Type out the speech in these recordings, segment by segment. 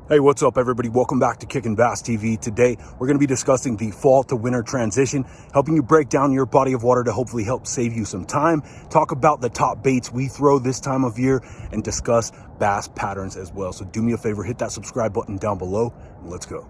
Hey, what's up, everybody? Welcome back to Kickin' Bass TV. Today, we're going to be discussing the fall to winter transition, helping you break down your body of water to hopefully help save you some time, talk about the top baits we throw this time of year, and discuss bass patterns as well. So do me a favor, hit that subscribe button down below, and let's go.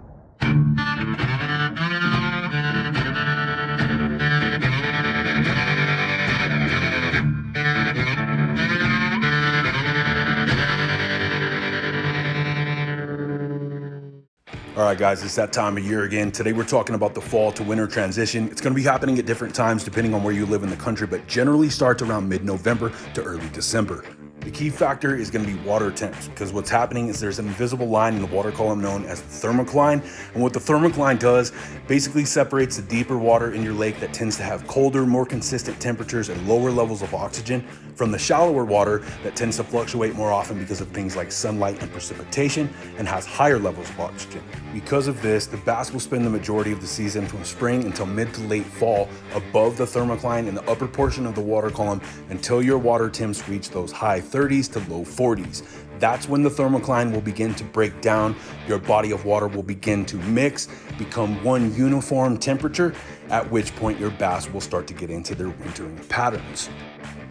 All right, guys, it's that time of year again. Today, we're talking about the fall to winter transition. It's going to be happening at different times depending on where you live in the country, but generally starts around mid-November to early December. The key factor is going to be water temps, because what's happening is there's an invisible line in the water column known as the thermocline. And what the thermocline does basically separates the deeper water in your lake that tends to have colder, more consistent temperatures and lower levels of oxygen from the shallower water that tends to fluctuate more often because of things like sunlight and precipitation and has higher levels of oxygen. Because of this, the bass will spend the majority of the season from spring until mid to late fall above the thermocline in the upper portion of the water column until your water temps reach those high 30s to low 40s. That's when the thermocline will begin to break down. Your body of water will begin to mix, become one uniform temperature, at which point your bass will start to get into their wintering patterns.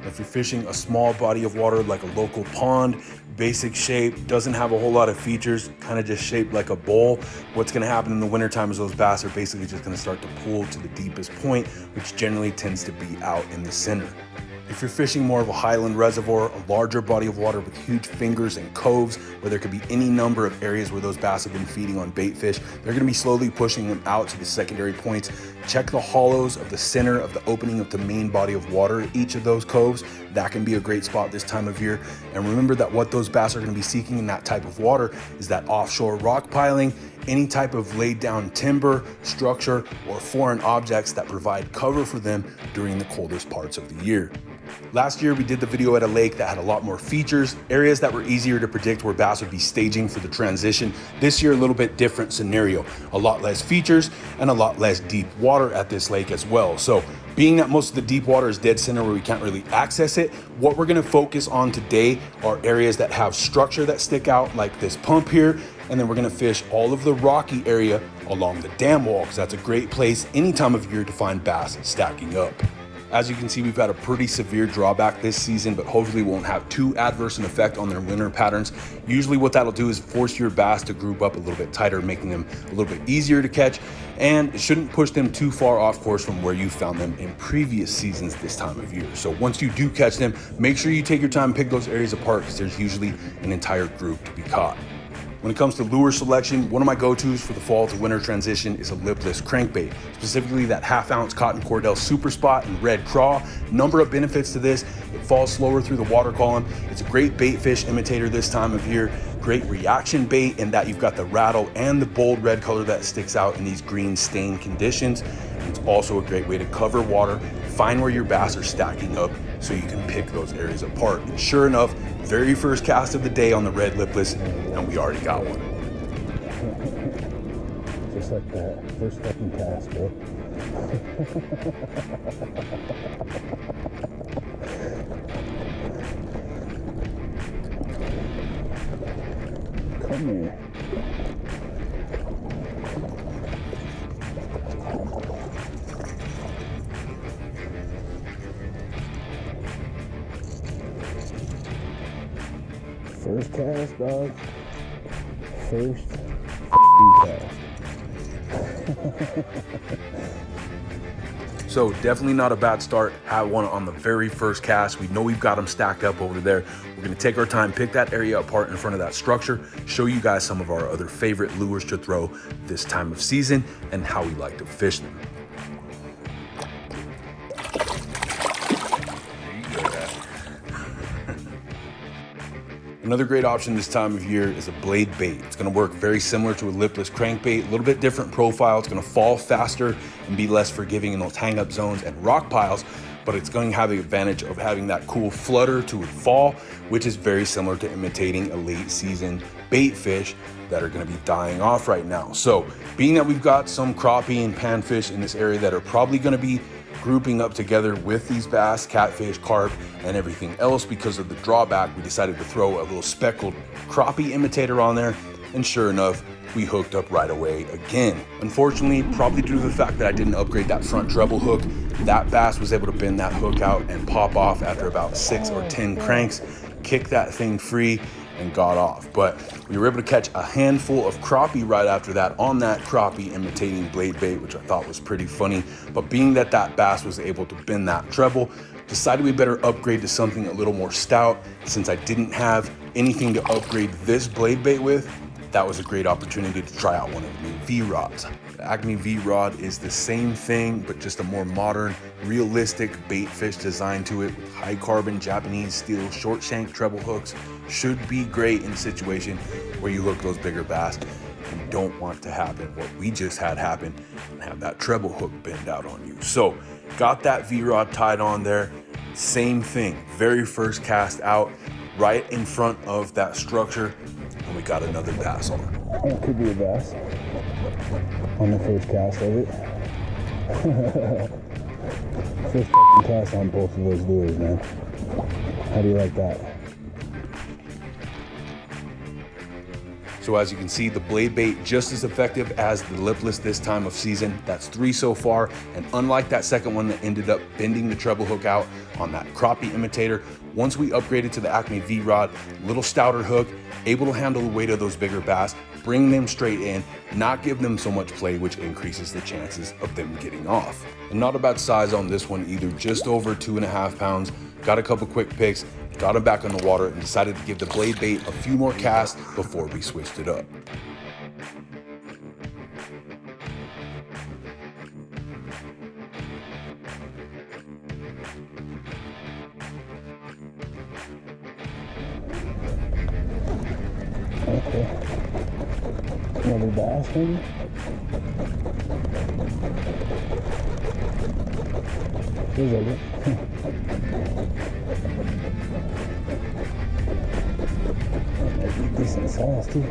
If you're fishing a small body of water like a local pond, basic shape, doesn't have a whole lot of features, kind of just shaped like a bowl, what's going to happen in the wintertime is those bass are basically just going to start to pool to the deepest point, which generally tends to be out in the center. If you're fishing more of a highland reservoir, a larger body of water with huge fingers and coves where there could be any number of areas where those bass have been feeding on bait fish, they're going to be slowly pushing them out to the secondary points. Check the hollows of the center of the opening of the main body of water at each of those coves. That can be a great spot this time of year. And remember that what those bass are going to be seeking in that type of water is that offshore rock piling, any type of laid down timber, structure, or foreign objects that provide cover for them during the coldest parts of the year. Last year, we did the video at a lake that had a lot more features, areas that were easier to predict where bass would be staging for the transition. This year, a little bit different scenario, a lot less features and a lot less deep water at this lake as well. So being that most of the deep water is dead center where we can't really access it, what we're gonna focus on today are areas that have structure that stick out like this pump here. And then we're gonna fish all of the rocky area along the dam wall, because that's a great place any time of year to find bass stacking up. As you can see, we've had a pretty severe drawback this season, but hopefully won't have too adverse an effect on their winter patterns. Usually what that'll do is force your bass to group up a little bit tighter, making them a little bit easier to catch, and it shouldn't push them too far off course from where you found them in previous seasons this time of year. So once you do catch them, make sure you take your time and pick those areas apart, because there's usually an entire group to be caught. When it comes to lure selection, one of my go-tos for the fall to winter transition is a lipless crankbait, specifically that half-ounce cotton cordell super spot and red craw. Number of benefits to this: it falls slower through the water column. It's a great bait fish imitator this time of year. Great reaction bait in that you've got the rattle and the bold red color that sticks out in these green stain conditions. And it's also a great way to cover water, find where your bass are stacking up so you can pick those areas apart. And sure enough, very first cast of the day on the red lipless, and we already got one. Just like that, first fucking cast, bro. Come here. First cast, dog. First cast. So definitely not a bad start. Had one on the very first cast. We know we've got them stacked up over there. We're gonna take our time, pick that area apart in front of that structure, show you guys some of our other favorite lures to throw this time of season and how we like to fish them. Another great option this time of year is a blade bait. It's gonna work very similar to a lipless crankbait, a little bit different profile. It's gonna fall faster and be less forgiving in those hang-up zones and rock piles, but it's going to have the advantage of having that cool flutter to it fall, which is very similar to imitating a late season bait fish that are gonna be dying off right now. So being that we've got some crappie and panfish in this area that are probably gonna be grouping up together with these bass, catfish, carp, and everything else, because of the drawback, we decided to throw a little speckled crappie imitator on there. and sure enough, we hooked up right away again. Unfortunately, probably due to the fact that I didn't upgrade that front treble hook, that bass was able to bend that hook out and pop off after about 6 or 10 cranks, kick that thing free, and got off. But we were able to catch a handful of crappie right after that on that crappie imitating blade bait, which I thought was pretty funny. But being that that bass was able to bend that treble, decided we better upgrade to something a little more stout. Since I didn't have anything to upgrade this blade bait with, that was a great opportunity to try out one of the new V-Rods. The Acme V-Rod is the same thing, but just a more modern, realistic bait fish design to it with high carbon Japanese steel short shank treble hooks. Should be great in a situation where you hook those bigger bass and don't want to happen what we just had happen and have that treble hook bend out on you. So got that V-Rod tied on there. Same thing, very first cast out, right in front of that structure, and we got another bass on. It could be a bass on the first cast of it. First fucking cast on both of those lures, man. How do you like that? So as you can see, the blade bait just as effective as the lipless this time of season. That's 3 so far, and unlike that second one that ended up bending the treble hook out on that crappie imitator, once we upgraded to the Acme V-Rod, little stouter hook, able to handle the weight of those bigger bass, bring them straight in, not give them so much play, which increases the chances of them getting off. And not a bad size on this one either, just over 2.5 pounds. Got a couple quick picks, got him back on the water, and decided to give the blade bait a few more casts before we switched it up. Okay. Another bass, maybe? Feels like it. That might be decent size, too.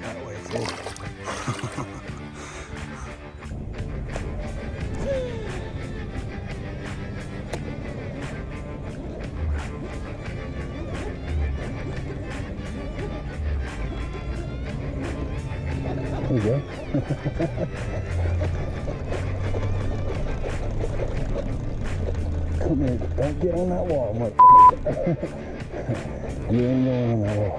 That way, too. There you go. Come here, don't get on that wall, motherfucker. You ain't going on that wall.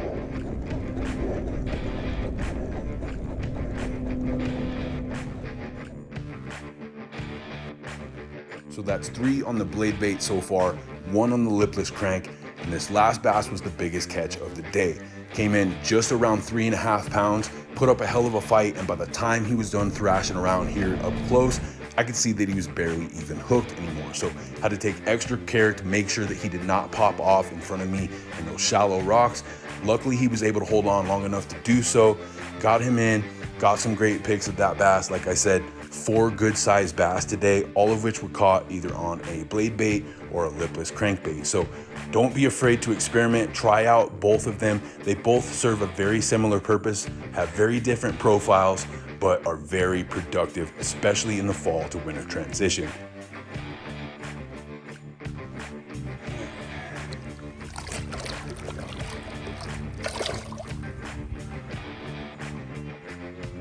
So that's 3 on the blade bait so far, 1 on the lipless crank, and this last bass was the biggest catch of the day. Came in just around 3.5 pounds, put up a hell of a fight, and by the time he was done thrashing around here up close, I could see that he was barely even hooked anymore. So had to take extra care to make sure that he did not pop off in front of me in those shallow rocks. Luckily, he was able to hold on long enough to do so. Got him in, got some great pics of that bass. Like I said, 4 good sized bass today, all of which were caught either on a blade bait or a lipless crankbait. So don't be afraid to experiment, try out both of them. They both serve a very similar purpose, have very different profiles, but are very productive, especially in the fall to winter transition.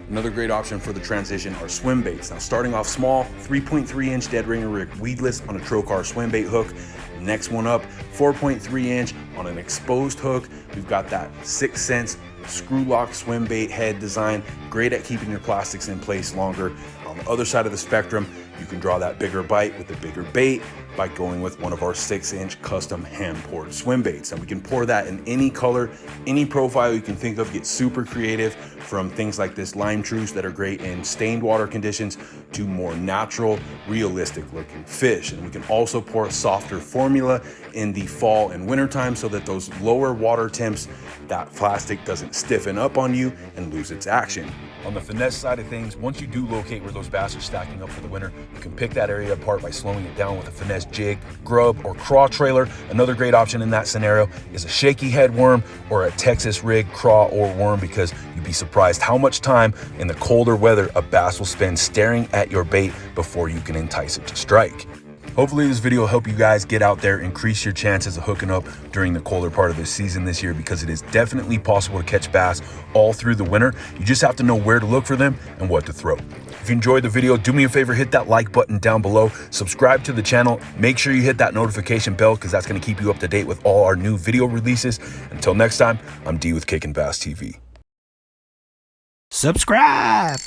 Another great option for the transition are swim baits. Now starting off small, 3.3 inch dead ringer rig weedless on a Trocar swim bait hook. Next one up, 4.3 inch on an exposed hook. We've got that 6 cents screw lock swim bait head design, great at keeping your plastics in place longer. On the other side of the spectrum, you can draw that bigger bite with the bigger bait, by going with one of our 6-inch custom hand-poured swim baits. And we can pour that in any color, any profile you can think of, get super creative, from things like this lime truce that are great in stained water conditions to more natural, realistic looking fish. And we can also pour a softer formula in the fall and winter time so that those lower water temps, that plastic doesn't stiffen up on you and lose its action. On the finesse side of things, once you do locate where those bass are stacking up for the winter, you can pick that area apart by slowing it down with a finesse jig, grub, or craw trailer. Another great option in that scenario is a shaky head worm or a Texas rig craw or worm, because you'd be surprised how much time in the colder weather a bass will spend staring at your bait before you can entice it to strike. Hopefully this video will help you guys get out there, increase your chances of hooking up during the colder part of the season this year, because it is definitely possible to catch bass all through the winter. You just have to know where to look for them and what to throw. If you enjoyed the video, do me a favor, hit that like button down below, subscribe to the channel, make sure you hit that notification bell, because that's going to keep you up to date with all our new video releases. Until next time, I'm D with Kickin' Bass TV. Subscribe!